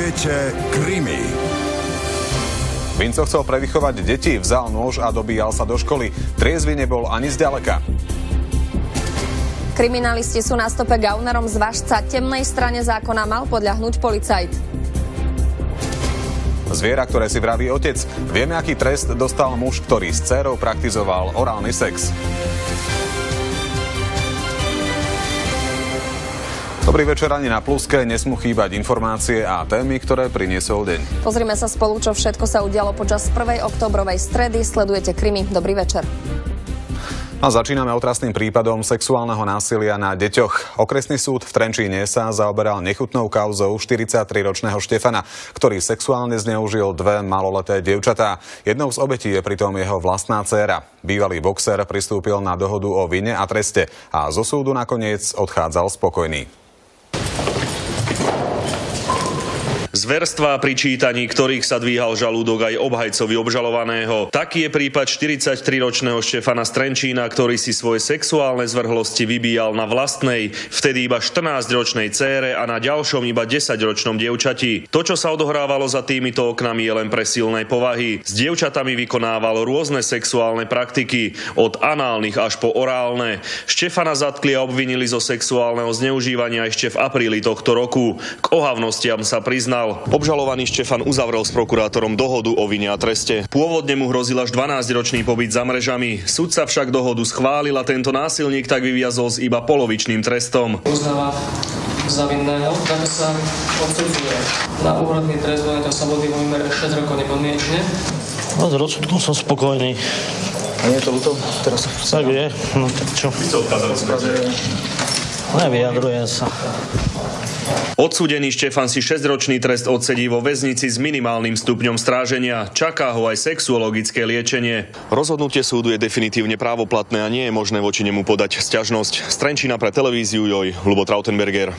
Sledujete Krimi. Vinco chcel prevychovať deti, vzal nôž a dobíjal sa do školy. Triezvy nebol ani zďaleka. Kriminalisti sú na stope gaunerom z Važca. Temnej strane zákona mal podľahnúť policajt. Zviera, ktoré si vraví otec. Vieme, aký trest dostal muž, ktorý s dcérou praktizoval orálny sex. Dobrý večer, ani na Pluske nesmú chýbať informácie a témy, ktoré priniesol deň. Pozrime sa spolu, čo všetko sa udialo počas 1. októbrovej stredy. Sledujete Krimi. Dobrý večer. A začíname otrasným prípadom sexuálneho násilia na deťoch. Okresný súd v Trenčíne sa zaoberal nechutnou kauzou 43-ročného Štefana, ktorý sexuálne zneužil dve maloleté dievčatá. Jednou z obetí je pritom jeho vlastná dcéra. Bývalý boxer pristúpil na dohodu o vine a treste a zo súdu nakoniec odchádzal spokojný. Zverstvá, pri čítaní ktorých sa dvíhal žalúdok aj obhajcovi obžalovaného. Taký je prípad 43-ročného Štefana z Trenčína, ktorý si svoje sexuálne zvrhlosti vybíjal na vlastnej, vtedy iba 14-ročnej dcére a na ďalšom iba 10-ročnom dievčati. To, čo sa odohrávalo za týmito oknami, je len pre silnej povahy. S dievčatami vykonával rôzne sexuálne praktiky, od análnych až po orálne. Štefana zatkli a obvinili zo sexuálneho zneužívania ešte v apríli tohto roku. K ohavnostiam sa priznal. Obžalovaný Štefan uzavrel s prokurátorom dohodu o vine a treste. Pôvodne mu hrozil až 12-ročný pobyt za mrežami. Sudca však dohodu schválil a tento násilník tak vyviazol s iba polovičným trestom. Uznáva za vinného, takže sa odsudzuje na úhradný trest odňatia slobody vo výmere 6 rokov nepodmienečne. No, s rozsudkom som spokojný. A nie je to ľúto? Teraz tak je, no tak čo? Vy sa odkázali z mreže. Nevyjadrujem sa. Odsúdený Štefan si 6-ročný trest odsedí vo väznici s minimálnym stupňom stráženia. Čaká ho aj sexuologické liečenie. Rozhodnutie súdu je definitívne právoplatné a nie je možné voči nemu podať sťažnosť. Z Trenčína pre televíziu Joj, Ľubo Trautenberger.